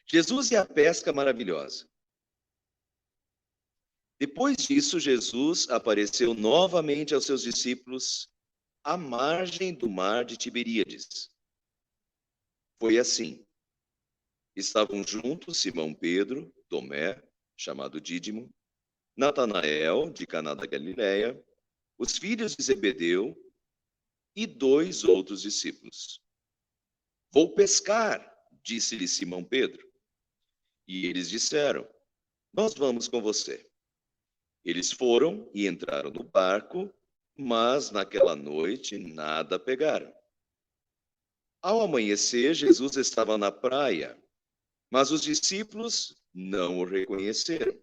Jesus e a pesca maravilhosa. Depois disso, Jesus apareceu novamente aos seus discípulos à margem do mar de Tiberíades. Foi assim. Estavam juntos Simão Pedro, Tomé, chamado Dídimo, Natanael, de Caná da Galileia, os filhos de Zebedeu e 2 outros discípulos. Vou pescar, disse-lhe Simão Pedro. E eles disseram, nós vamos com você. Eles foram e entraram no barco, mas naquela noite nada pegaram. Ao amanhecer, Jesus estava na praia, mas os discípulos não o reconheceram.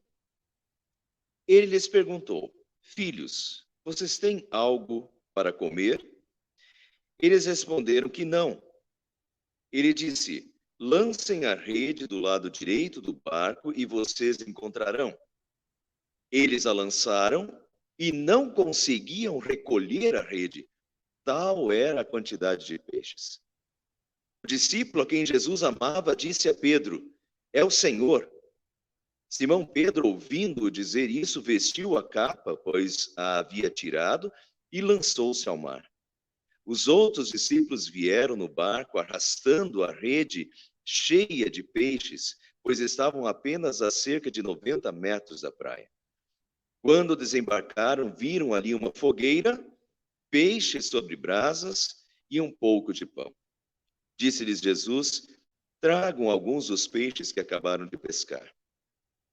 Ele lhes perguntou, filhos, vocês têm algo para comer? Eles responderam que não. Ele disse, lancem a rede do lado direito do barco e vocês encontrarão. Eles a lançaram e não conseguiam recolher a rede, tal era a quantidade de peixes. O discípulo a quem Jesus amava disse a Pedro, é o Senhor. Simão Pedro, ouvindo-o dizer isso, vestiu a capa, pois a havia tirado, e lançou-se ao mar. Os outros discípulos vieram no barco, arrastando a rede cheia de peixes, pois estavam apenas a cerca de 90 metros da praia. Quando desembarcaram, viram ali uma fogueira, peixes sobre brasas e um pouco de pão. Disse-lhes Jesus, tragam alguns dos peixes que acabaram de pescar.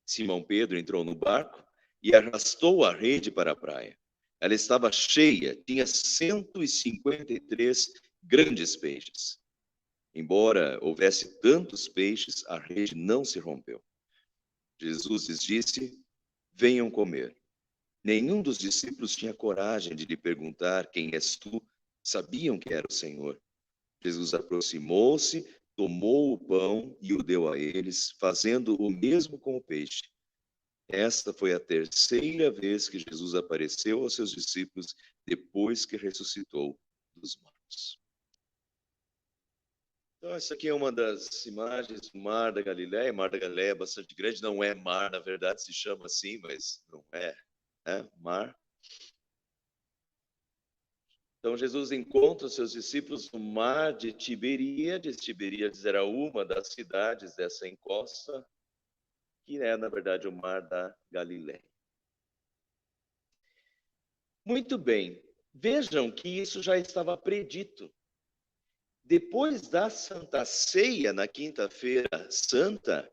Simão Pedro entrou no barco e arrastou a rede para a praia. Ela estava cheia, tinha 153 grandes peixes. Embora houvesse tantos peixes, a rede não se rompeu. Jesus lhes disse, venham comer. Nenhum dos discípulos tinha coragem de lhe perguntar, quem és tu? Sabiam que era o Senhor. Jesus aproximou-se, tomou o pão e o deu a eles, fazendo o mesmo com o peixe. Esta foi a terceira vez que Jesus apareceu aos seus discípulos depois que ressuscitou dos mortos. Então, essa aqui é uma das imagens do Mar da Galileia. O Mar da Galileia é bastante grande, não é mar, na verdade se chama assim, mas não é, mar. Então, Jesus encontra os seus discípulos no mar de Tiberíades. Tiberíades era uma das cidades dessa encosta, que é, na verdade, o Mar da Galileia. Muito bem, vejam que isso já estava predito. Depois da Santa Ceia, na quinta-feira santa,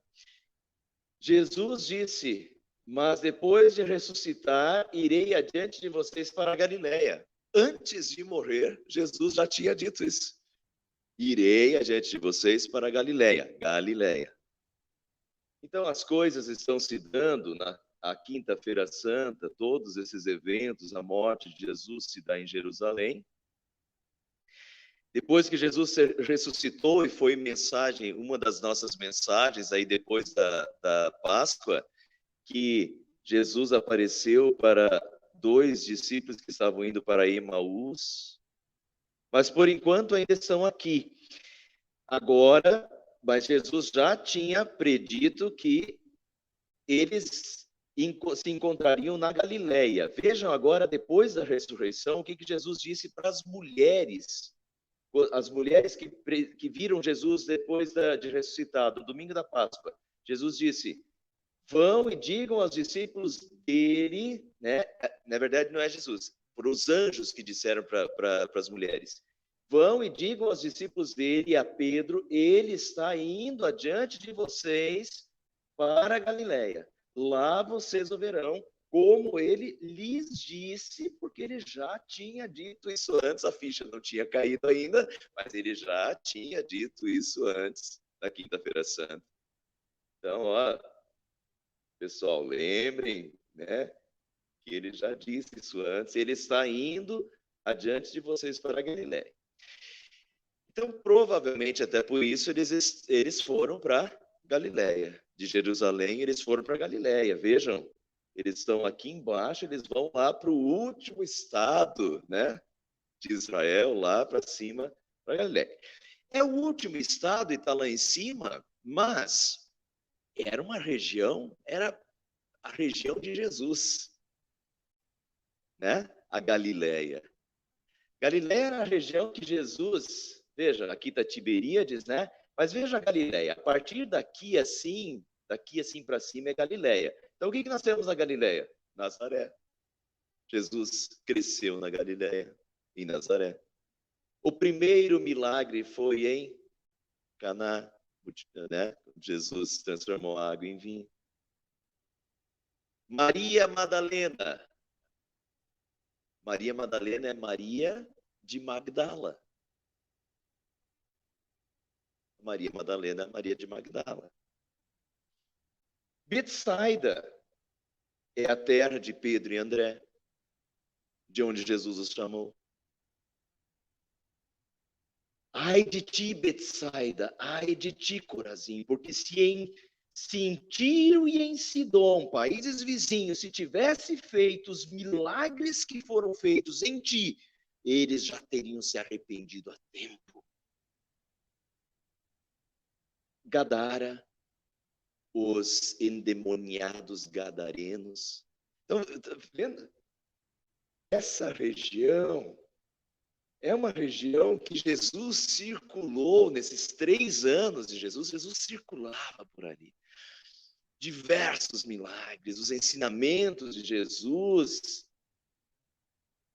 Jesus disse, mas depois de ressuscitar, irei adiante de vocês para a Galileia. Antes de morrer, Jesus já tinha dito isso. Irei adiante de vocês para a Galileia. Galileia. Então, as coisas estão se dando na quinta-feira santa, todos esses eventos, a morte de Jesus se dá em Jerusalém. Depois que Jesus ressuscitou e foi mensagem, uma das nossas mensagens aí depois da Páscoa, que Jesus apareceu para 2 discípulos que estavam indo para Emaús, mas por enquanto ainda estão aqui. Agora, mas Jesus já tinha predito que eles se encontrariam na Galileia. Vejam agora, depois da ressurreição, o que Jesus disse para as mulheres que viram Jesus depois de ressuscitado, no domingo da Páscoa. Jesus disse, vão e digam aos discípulos dele, né? Na verdade não é Jesus, para os anjos que disseram para as mulheres, vão e digam aos discípulos dele e a Pedro, ele está indo adiante de vocês para a Galileia. Lá vocês o verão, como ele lhes disse, porque ele já tinha dito isso antes, a ficha não tinha caído ainda, mas ele já tinha dito isso antes da quinta-feira santa. Então, pessoal, lembrem, né, que ele já disse isso antes, ele está indo adiante de vocês para a Galileia. Então, provavelmente, até por isso, eles foram para Galileia. De Jerusalém, eles foram para Galileia. Vejam, eles estão aqui embaixo, eles vão lá para o último estado, né, de Israel, lá para cima, para Galileia. É o último estado e está lá em cima, mas era a região de Jesus, né? A Galileia. Galileia era a região que Jesus, veja, aqui está Tiberíades, né? Mas veja a Galileia, a partir daqui assim para cima é Galileia. Então o que nós temos na Galileia? Nazaré. Jesus cresceu na Galileia, em Nazaré. O primeiro milagre foi em Caná, né? Jesus transformou a água em vinho. Maria Madalena. Maria Madalena é Maria de Magdala. Maria Madalena é Maria de Magdala. Betsaida é a terra de Pedro e André, de onde Jesus os chamou. Ai de ti, Betsaida, ai de ti, Corazim, porque se em Tiro e em Sidom, países vizinhos, se tivesse feito os milagres que foram feitos em ti, eles já teriam se arrependido há tempo. Gadara, os endemoniados gadarenos. Então, tá vendo? Essa região é uma região que Jesus circulou nesses 3 anos de Jesus circulava por ali. Diversos milagres, os ensinamentos de Jesus,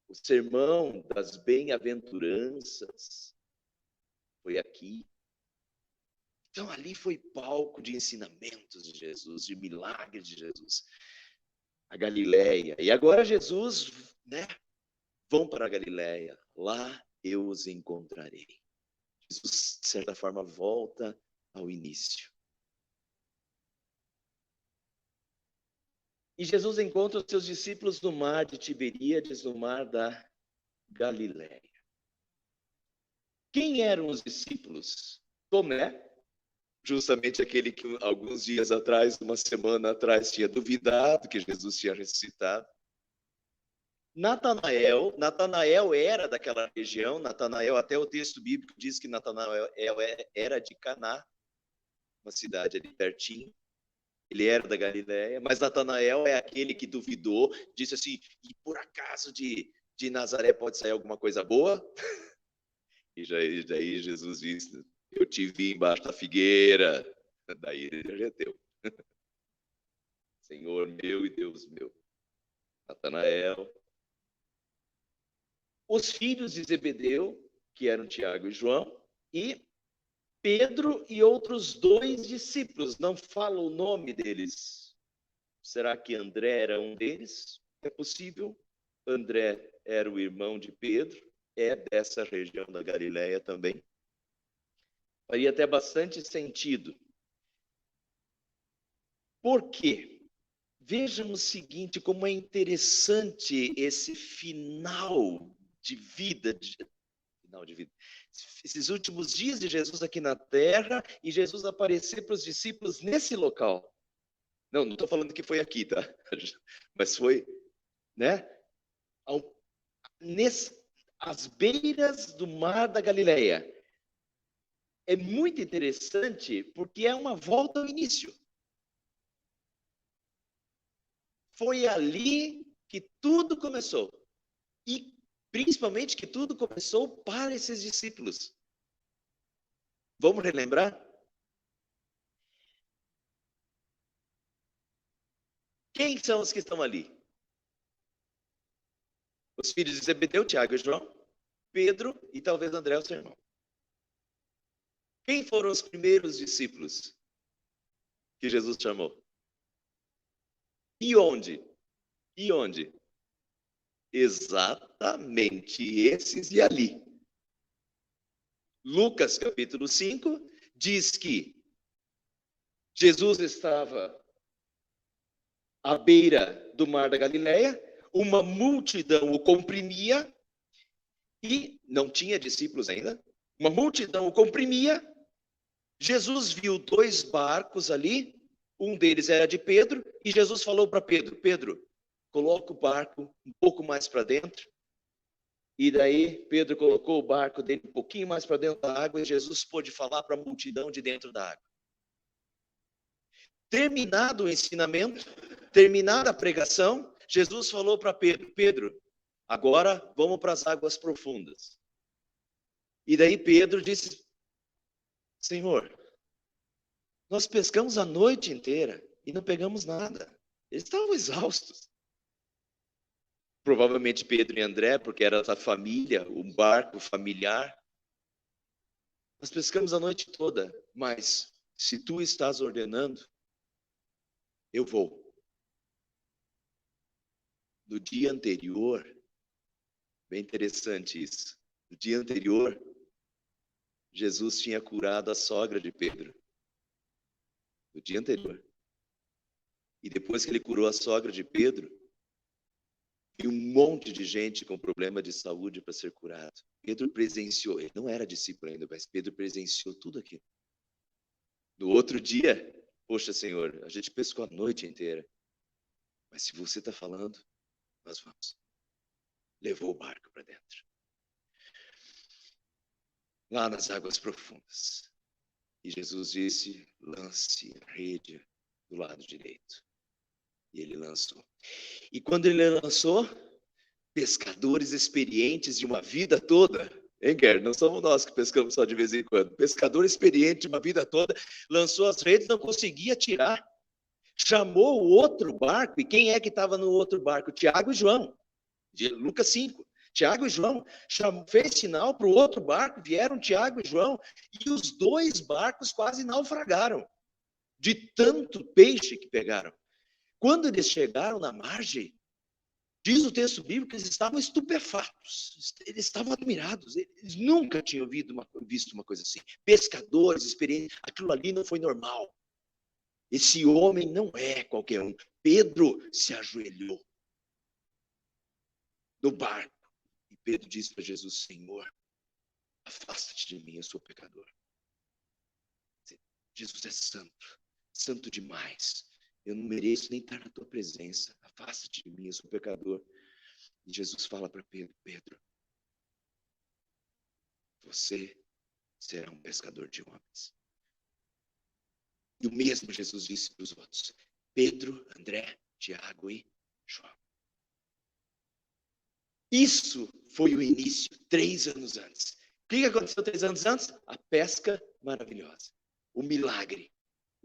o sermão das bem-aventuranças foi aqui. Então ali foi palco de ensinamentos de Jesus, de milagres de Jesus. A Galileia. E agora Jesus, né? Vão para a Galileia, lá eu os encontrarei. Jesus, de certa forma, volta ao início. E Jesus encontra os seus discípulos no mar de Tiberíades, no mar da Galileia. Quem eram os discípulos? Tomé, justamente aquele que alguns dias atrás, uma semana atrás, tinha duvidado que Jesus tinha ressuscitado. Natanael era daquela região, Natanael, até o texto bíblico diz que Natanael era de Caná, uma cidade ali pertinho. Ele era da Galileia, mas Natanael é aquele que duvidou, disse assim, e por acaso de Nazaré pode sair alguma coisa boa? E daí Jesus disse, eu te vi embaixo da figueira. Daí ele derreteu. Senhor meu e Deus meu. Natanael. Os filhos de Zebedeu, que eram Tiago e João, e Pedro e outros 2 discípulos. Não fala o nome deles. Será que André era um deles? É possível. André era o irmão de Pedro, é dessa região da Galileia também. Faria até bastante sentido. Por quê? Vejam o seguinte, como é interessante esse final de vida. Esses últimos dias de Jesus aqui na Terra e Jesus aparecer para os discípulos nesse local. Não estou falando que foi aqui, tá? Mas foi, né? Às beiras do mar da Galileia. É muito interessante porque é uma volta ao início. Foi ali que tudo começou. E principalmente que tudo começou para esses discípulos. Vamos relembrar? Quem são os que estão ali? Os filhos de Zebedeu, Tiago e João, Pedro e talvez André, o seu irmão. Quem foram os primeiros discípulos que Jesus chamou? E onde? E onde? Exatamente esses e ali. Lucas, capítulo 5, diz que Jesus estava à beira do mar da Galileia, uma multidão o comprimia, e não tinha discípulos ainda, uma multidão o comprimia. Jesus viu 2 barcos ali, um deles era de Pedro, e Jesus falou para Pedro, Pedro, coloca o barco um pouco mais para dentro. E daí Pedro colocou o barco dele um pouquinho mais para dentro da água e Jesus pôde falar para a multidão de dentro da água. Terminado o ensinamento, terminada a pregação, Jesus falou para Pedro: Pedro, agora vamos para as águas profundas. E daí Pedro disse: Senhor, nós pescamos a noite inteira e não pegamos nada. Eles estavam exaustos. Provavelmente Pedro e André, porque era da família, um barco familiar. Nós pescamos a noite toda, mas se tu estás ordenando, eu vou. No dia anterior, bem interessante isso. No dia anterior, Jesus tinha curado a sogra de Pedro. No dia anterior. E depois que ele curou a sogra de Pedro, e um monte de gente com problema de saúde para ser curado. Pedro presenciou, ele não era discípulo ainda, mas Pedro presenciou tudo aquilo. No outro dia, poxa Senhor, a gente pescou a noite inteira. Mas se você está falando, nós vamos. Levou o barco para dentro. Lá nas águas profundas. E Jesus disse, lance a rede do lado direito. E ele lançou. E quando ele lançou, pescadores experientes de uma vida toda, hein, Guer? Não somos nós que pescamos só de vez em quando. Pescador experiente de uma vida toda, lançou as redes, não conseguia tirar. Chamou o outro barco, e quem é que estava no outro barco? Tiago e João, de Lucas 5. Tiago e João fez sinal para o outro barco, vieram Tiago e João, e os dois barcos quase naufragaram, de tanto peixe que pegaram. Quando eles chegaram na margem, diz o texto bíblico que eles estavam estupefatos, eles estavam admirados, eles nunca tinham visto uma coisa assim. Pescadores, experientes, aquilo ali não foi normal. Esse homem não é qualquer um. Pedro se ajoelhou no barco. E Pedro disse para Jesus, Senhor, afasta-te de mim, eu sou pecador. Jesus é santo, santo demais. Eu não mereço nem estar na tua presença. Afasta-te de mim, eu sou pecador. E Jesus fala para Pedro, Pedro, você será um pescador de homens. E o mesmo Jesus disse para os outros, Pedro, André, Tiago e João. Isso foi o início, 3 anos antes. O que aconteceu 3 anos antes? A pesca maravilhosa, o milagre.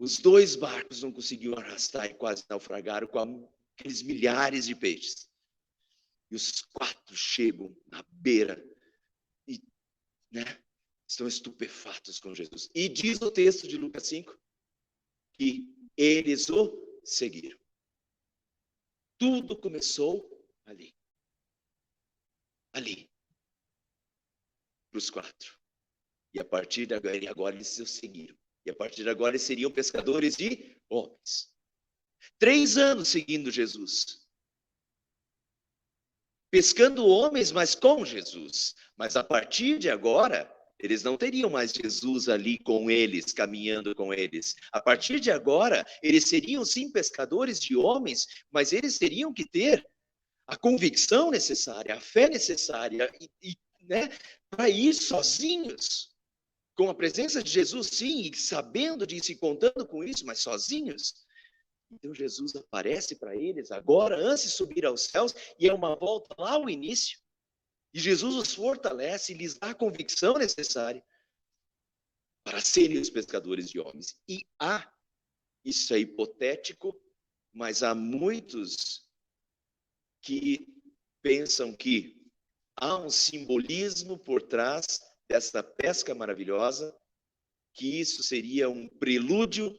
Os 2 barcos não conseguiam arrastar e quase naufragaram com aqueles milhares de peixes. E os 4 chegam na beira e estão estupefatos com Jesus. E diz o texto de Lucas 5 que eles o seguiram. Tudo começou ali. Ali. Para os 4. E a partir de agora eles o seguiram. E a partir de agora eles seriam pescadores de homens. 3 anos seguindo Jesus. Pescando homens, mas com Jesus. Mas a partir de agora, eles não teriam mais Jesus ali com eles, caminhando com eles. A partir de agora, eles seriam sim pescadores de homens, mas eles teriam que ter a convicção necessária, a fé necessária, para ir sozinhos. Com a presença de Jesus, sim, e sabendo disso e contando com isso, mas sozinhos. Então Jesus aparece para eles agora, antes de subir aos céus, e é uma volta lá ao início. E Jesus os fortalece e lhes dá a convicção necessária para serem os pescadores de homens. E isso é hipotético, mas há muitos que pensam que há um simbolismo por trás dessa pesca maravilhosa, que isso seria um prelúdio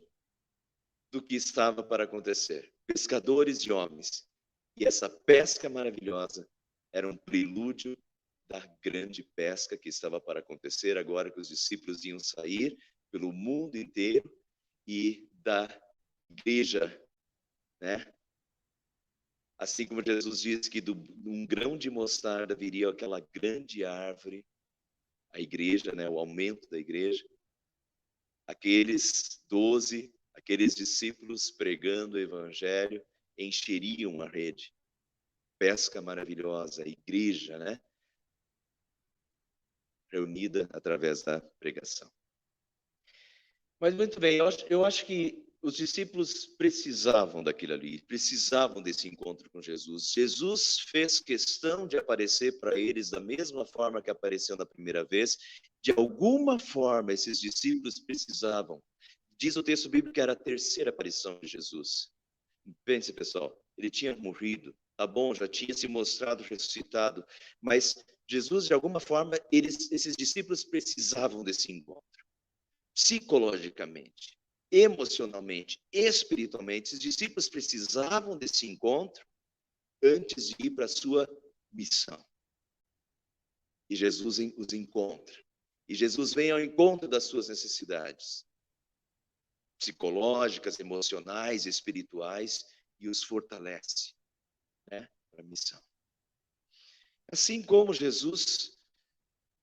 do que estava para acontecer. Pescadores de homens. E essa pesca maravilhosa era um prelúdio da grande pesca que estava para acontecer agora que os discípulos iam sair pelo mundo inteiro e da igreja, Assim como Jesus disse que de um grão de mostarda viria aquela grande árvore, a igreja, o aumento da igreja. Aqueles 12, aqueles discípulos pregando o evangelho, encheriam a rede. Pesca maravilhosa, a igreja, reunida através da pregação. Mas muito bem, eu acho que os discípulos precisavam daquilo ali, precisavam desse encontro com Jesus. Jesus fez questão de aparecer para eles da mesma forma que apareceu na primeira vez. De alguma forma, esses discípulos precisavam. Diz o texto bíblico que era a terceira aparição de Jesus. Pense, pessoal, ele tinha morrido, tá bom, já tinha se mostrado ressuscitado, mas Jesus, de alguma forma, esses discípulos precisavam desse encontro. Psicologicamente, emocionalmente, espiritualmente, esses discípulos precisavam desse encontro antes de ir para a sua missão. E Jesus os encontra. E Jesus vem ao encontro das suas necessidades psicológicas, emocionais, espirituais, e os fortalece, né, para a missão. Assim como Jesus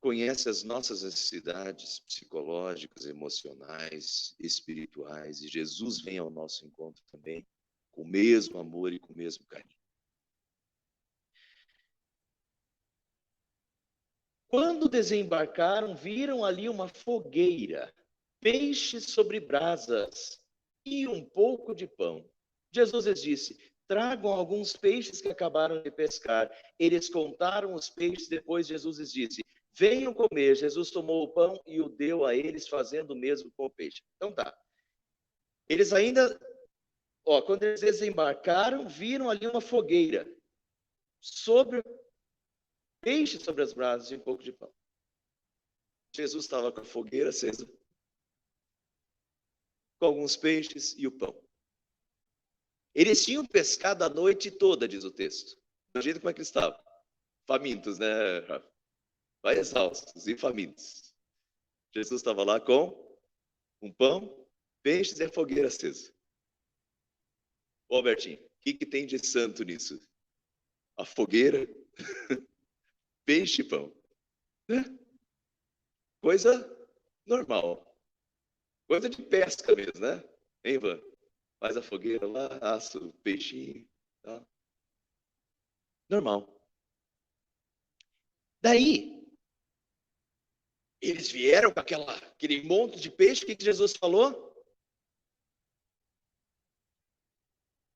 conhece as nossas necessidades psicológicas, emocionais, espirituais, e Jesus vem ao nosso encontro também com o mesmo amor e com o mesmo carinho. Quando desembarcaram, viram ali uma fogueira, peixes sobre brasas e um pouco de pão. Jesus lhes disse: tragam alguns peixes que acabaram de pescar. Eles contaram os peixes, depois Jesus lhes disse: venham comer. Jesus tomou o pão e o deu a eles, fazendo o mesmo com o peixe. Então tá. Eles ainda, quando eles desembarcaram, viram ali uma fogueira, peixe sobre as brasas e um pouco de pão. Jesus estava com a fogueira acesa, com alguns peixes e o pão. Eles tinham pescado a noite toda, diz o texto. Imagina como é que eles estavam. Famintos, né? Vai exaustos e famintos. Jesus estava lá com um pão, peixes e a fogueira acesa. Ô, Albertinho, o que tem de santo nisso? A fogueira, peixe e pão. Né? Coisa normal. Coisa de pesca mesmo, né? Hein, Ivan? Faz a fogueira lá, assa o peixinho. Tá? Normal. Daí, eles vieram com aquele monte de peixe. O que Jesus falou?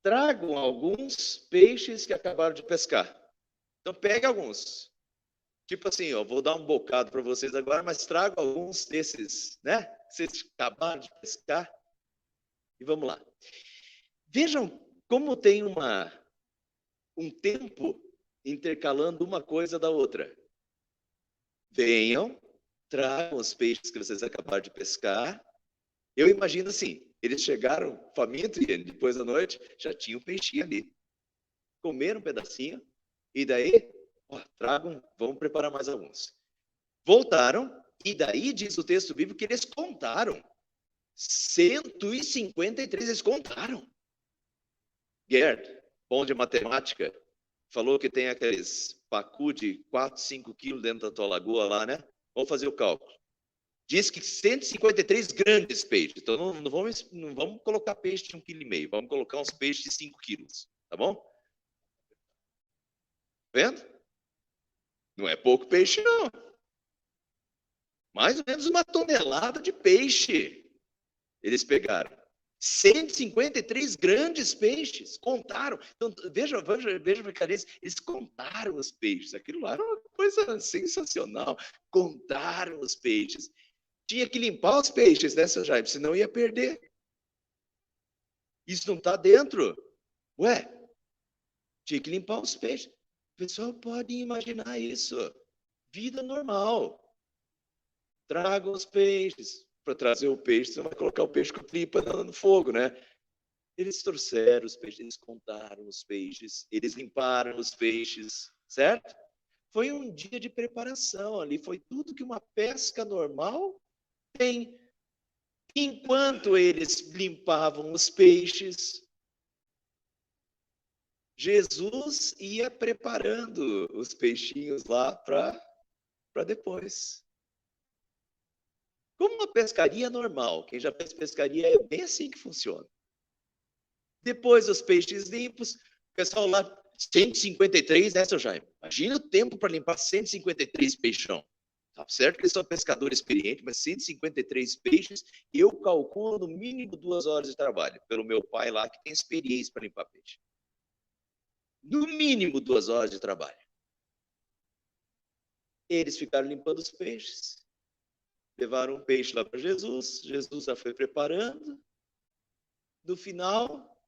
Tragam alguns peixes que acabaram de pescar. Então, pegue alguns. Tipo assim, vou dar um bocado para vocês agora, mas trago alguns desses, né? Vocês acabaram de pescar. E vamos lá. Vejam como tem um tempo intercalando uma coisa da outra. Venham, tragam os peixes que vocês acabaram de pescar. Eu imagino assim, eles chegaram famintos e depois da noite já tinha um peixinho ali. Comeram um pedacinho e daí, tragam, vamos preparar mais alguns. Voltaram e daí diz o texto bíblico que eles contaram. 153 eles contaram. Gerd, bom de matemática, falou que tem aqueles pacu de 4, 5 quilos dentro da tua lagoa lá, né? Vamos fazer o cálculo. Diz que 153 grandes peixes. Então, não vamos colocar peixe de 1,5 kg. Vamos colocar uns peixes de 5 quilos. Tá bom? Vendo? Não é pouco peixe, não. Mais ou menos 1 tonelada de peixe eles pegaram. 153 grandes peixes, contaram. Então, veja a cabeça, eles contaram os peixes. Aquilo lá era uma coisa sensacional. Contaram os peixes. Tinha que limpar os peixes, né, seu Jaime? Senão ia perder. Isso não está dentro. Ué, tinha que limpar os peixes. O pessoal pode imaginar isso. Vida normal. Tragam os peixes. Para trazer o peixe, você vai colocar o peixe com a tripa no fogo, né? Eles trouxeram os peixes, eles contaram os peixes, eles limparam os peixes, certo? Foi um dia de preparação ali, foi tudo que uma pesca normal tem. Enquanto eles limpavam os peixes, Jesus ia preparando os peixinhos lá para depois. Como uma pescaria normal, quem já fez pescaria é bem assim que funciona. Depois os peixes limpos, o pessoal lá, 153, né, seu Jaime? Imagina o tempo para limpar 153 peixão. Certo que eles são pescadores experientes, mas 153 peixes, eu calculo no mínimo 2 horas de trabalho, pelo meu pai lá, que tem experiência para limpar peixe. No mínimo 2 horas de trabalho. Eles ficaram limpando os peixes, levaram um peixe lá para Jesus, Jesus já foi preparando. No final,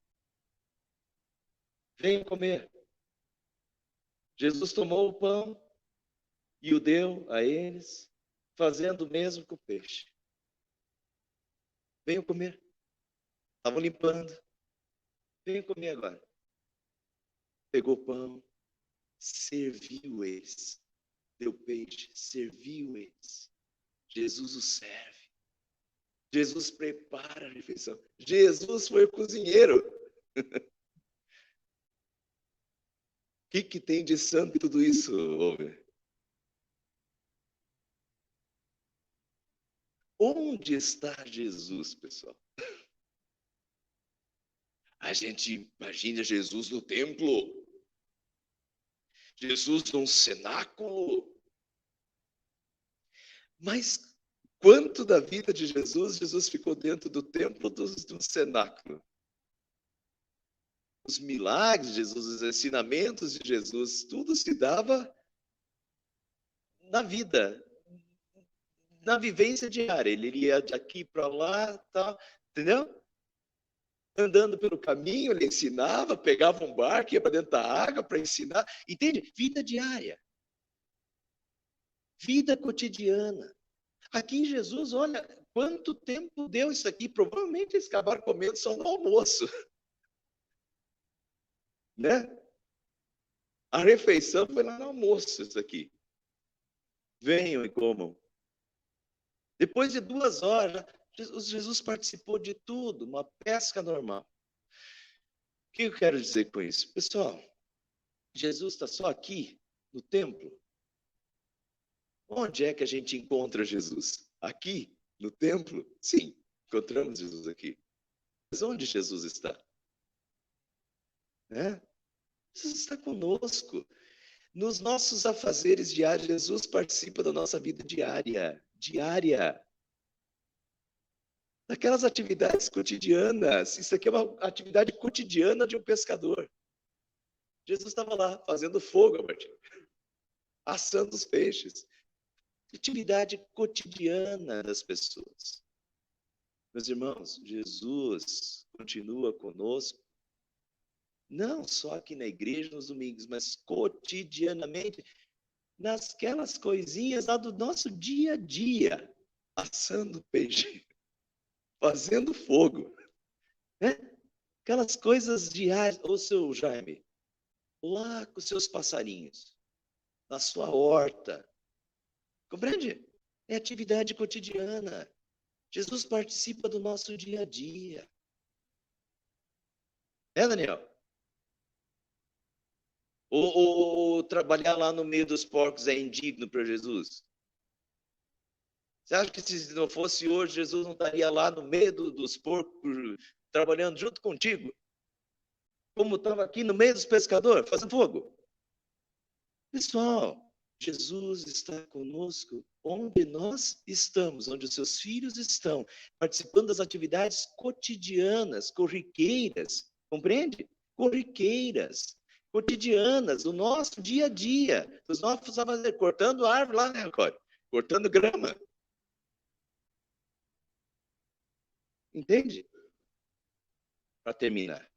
venham comer. Jesus tomou o pão e o deu a eles, fazendo o mesmo com o peixe. Venham comer. Estavam limpando. Venham comer agora. Pegou o pão, serviu eles. Deu peixe, serviu eles. Jesus os serve. Jesus prepara a refeição. Jesus foi o cozinheiro. O que tem de santo em tudo isso, homem? Onde está Jesus, pessoal? A gente imagina Jesus no templo. Jesus num cenáculo. Mas quanto da vida de Jesus, Jesus ficou dentro do templo do cenáculo? Os milagres de Jesus, os ensinamentos de Jesus, tudo se dava na vida, na vivência diária. Ele ia de aqui para lá, tal, entendeu? Andando pelo caminho, ele ensinava, pegava um barco, ia para dentro da água para ensinar. Entende? Vida diária. Vida cotidiana. Aqui Jesus, olha, quanto tempo deu isso aqui? Provavelmente eles acabaram comendo só no almoço. Né? A refeição foi lá no almoço, isso aqui. Venham e comam. Depois de 2 horas, Jesus participou de tudo, uma pesca normal. O que eu quero dizer com isso? Pessoal, Jesus está só aqui, no templo. Onde é que a gente encontra Jesus? Aqui, no templo? Sim, encontramos Jesus aqui. Mas onde Jesus está? Né? Jesus está conosco. Nos nossos afazeres diários, Jesus participa da nossa vida diária. Diária. Daquelas atividades cotidianas. Isso aqui é uma atividade cotidiana de um pescador. Jesus estava lá, fazendo fogo, Martinho. Assando os peixes. Atividade cotidiana das pessoas. Meus irmãos, Jesus continua conosco. Não só aqui na igreja nos domingos, mas cotidianamente, nasquelas coisinhas lá do nosso dia a dia, assando peixe, fazendo fogo, né? Aquelas coisas diárias. Ô, seu Jaime, lá com seus passarinhos, na sua horta, compreende? É atividade cotidiana. Jesus participa do nosso dia a dia. É, Daniel? Ou trabalhar lá no meio dos porcos é indigno para Jesus? Você acha que se não fosse hoje, Jesus não estaria lá no meio dos porcos, trabalhando junto contigo? Como estava aqui no meio dos pescadores, fazendo fogo? Pessoal, Jesus está conosco onde nós estamos, onde os seus filhos estão, participando das atividades cotidianas, corriqueiras, compreende? Corriqueiras, cotidianas, do nosso dia a dia, dos nossos afazeres, cortando árvore lá, né, Cório? Cortando grama. Entende? Para terminar.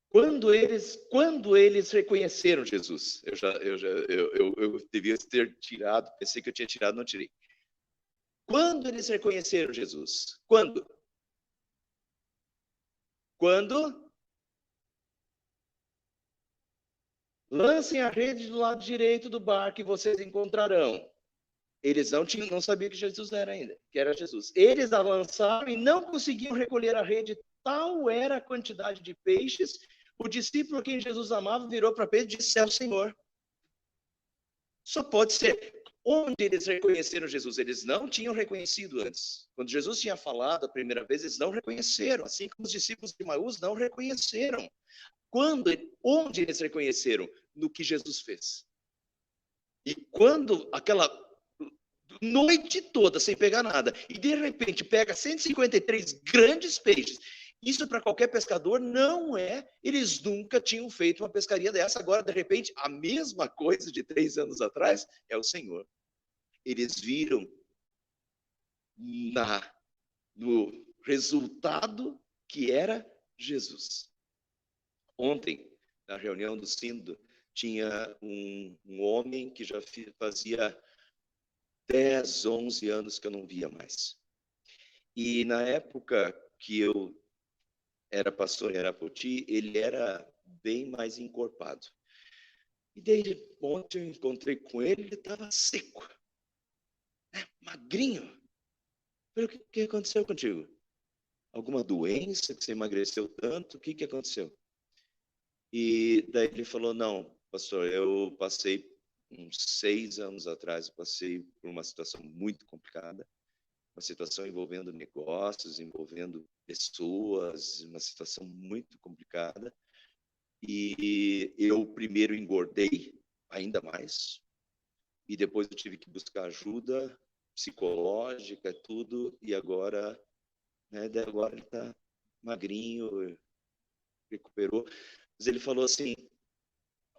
Quando eles reconheceram Jesus, eu devia ter tirado, pensei que eu tinha tirado, não tirei. Quando eles reconheceram Jesus? Quando? Lancem a rede do lado direito do barco e vocês encontrarão. Eles não sabiam que Jesus era ainda, que era Jesus. Eles a lançaram e não conseguiam recolher a rede, tal era a quantidade de peixes. O discípulo a quem Jesus amava virou para Pedro e disse: é o Senhor. Só pode ser. Onde eles reconheceram Jesus? Eles não tinham reconhecido antes. Quando Jesus tinha falado a primeira vez, eles não reconheceram, assim como os discípulos de Emaús não reconheceram. Onde eles reconheceram? No que Jesus fez. E quando aquela noite toda sem pegar nada, e de repente pega 153 grandes peixes, isso para qualquer pescador não é, eles nunca tinham feito uma pescaria dessa, agora de repente a mesma coisa de 3 anos atrás é o Senhor. Eles viram no resultado que era Jesus. Ontem, na reunião do Sínodo, tinha um homem que já fazia 10, 11 anos que eu não via mais. E na época que eu era pastor em Arapoti, ele era bem mais encorpado. E daí, ontem eu encontrei com ele, ele estava seco, né? Magrinho. Eu falei, o que aconteceu contigo? Alguma doença que você emagreceu tanto? O que aconteceu? E daí ele falou, não, pastor, eu passei uns 6 anos atrás, eu passei por uma situação muito complicada, uma situação envolvendo negócios, envolvendo pessoas, uma situação muito complicada. E eu primeiro engordei ainda mais, e depois eu tive que buscar ajuda psicológica, tudo, e agora, né, agora ele está magrinho, recuperou. Mas ele falou assim,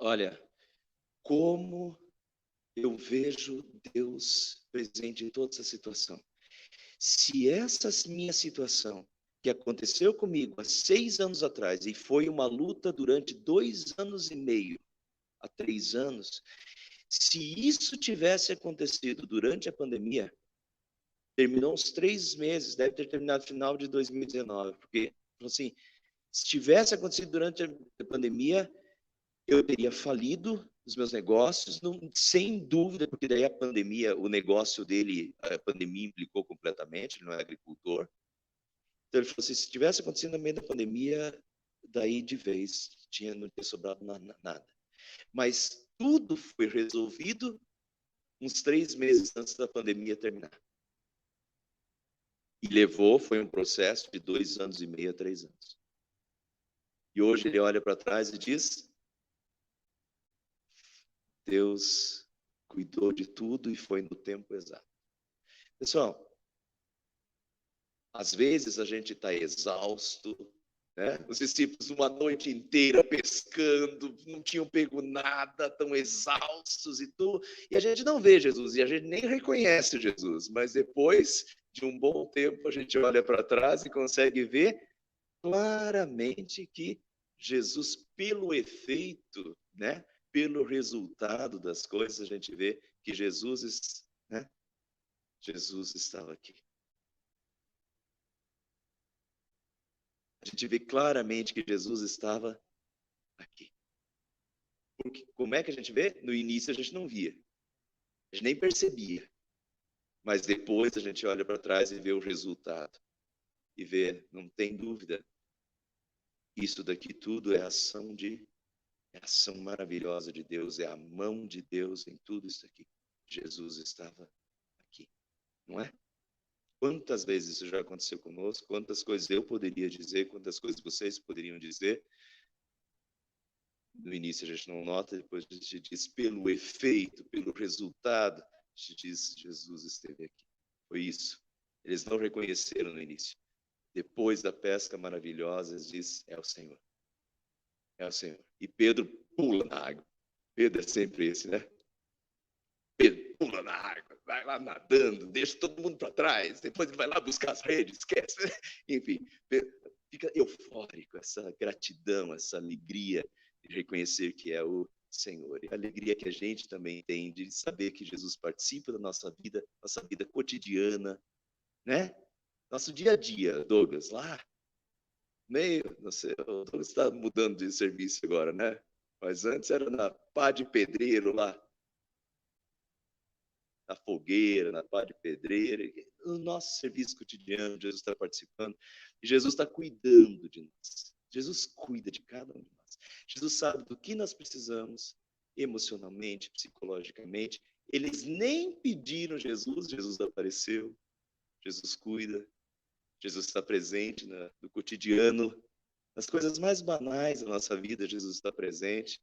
olha, como eu vejo Deus presente em toda essa situação. Se essa minha situação, que aconteceu comigo há 6 anos atrás, e foi uma luta durante 2 anos e meio, a 3 anos, se isso tivesse acontecido durante a pandemia, terminou uns 3 meses, deve ter terminado no final de 2019, porque, assim, se tivesse acontecido durante a pandemia, eu teria falido os meus negócios, não, sem dúvida, porque daí a pandemia, o negócio dele, a pandemia implicou completamente, ele não é agricultor. Então ele falou assim, se tivesse acontecido no meio da pandemia, daí de vez, não tinha sobrado nada. Mas tudo foi resolvido uns 3 meses antes da pandemia terminar. E foi um processo de 2 anos e meio a 3 anos. E hoje ele olha para trás e diz, Deus cuidou de tudo e foi no tempo exato. Pessoal, às vezes a gente está exausto, né? Os discípulos uma noite inteira pescando, não tinham pego nada, tão exaustos e tudo, e a gente não vê Jesus, e a gente nem reconhece Jesus, mas depois de um bom tempo a gente olha para trás e consegue ver claramente que Jesus, pelo efeito, né? Pelo resultado das coisas, a gente vê que Jesus, né? Jesus estava aqui. A gente vê claramente que Jesus estava aqui. Porque como é que a gente vê? No início a gente não via. A gente nem percebia. Mas depois a gente olha para trás e vê o resultado. E vê, não tem dúvida, isso daqui tudo é ação maravilhosa de Deus, é a mão de Deus em tudo isso aqui. Jesus estava aqui, não é? Quantas vezes isso já aconteceu conosco? Quantas coisas eu poderia dizer? Quantas coisas vocês poderiam dizer? No início a gente não nota, depois a gente diz pelo efeito, pelo resultado, a gente diz Jesus esteve aqui. Foi isso. Eles não reconheceram no início. Depois da pesca maravilhosa, eles dizem, é o Senhor. É o Senhor. E Pedro pula na água. Pedro é sempre esse, né? Pedro pula na água, vai lá nadando, deixa todo mundo para trás, depois ele vai lá buscar as redes, esquece. Enfim, Pedro fica eufórico, essa gratidão, essa alegria de reconhecer que é o Senhor. E a alegria que a gente também tem de saber que Jesus participa da nossa vida cotidiana, né? Nosso dia a dia, Douglas, lá, não sei, o Douglas está mudando de serviço agora, né? Mas antes era na pá de pedreiro lá, na fogueira, na pá de pedreira. O nosso serviço cotidiano, Jesus está participando. E Jesus está cuidando de nós. Jesus cuida de cada um de nós. Jesus sabe do que nós precisamos, emocionalmente, psicologicamente. Eles nem pediram Jesus apareceu. Jesus cuida. Jesus está presente no cotidiano. Nas coisas mais banais da nossa vida, Jesus está presente.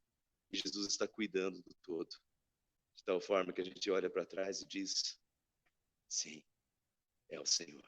E Jesus está cuidando do todo. de tal forma que a gente olha para trás e diz: sim, é o Senhor.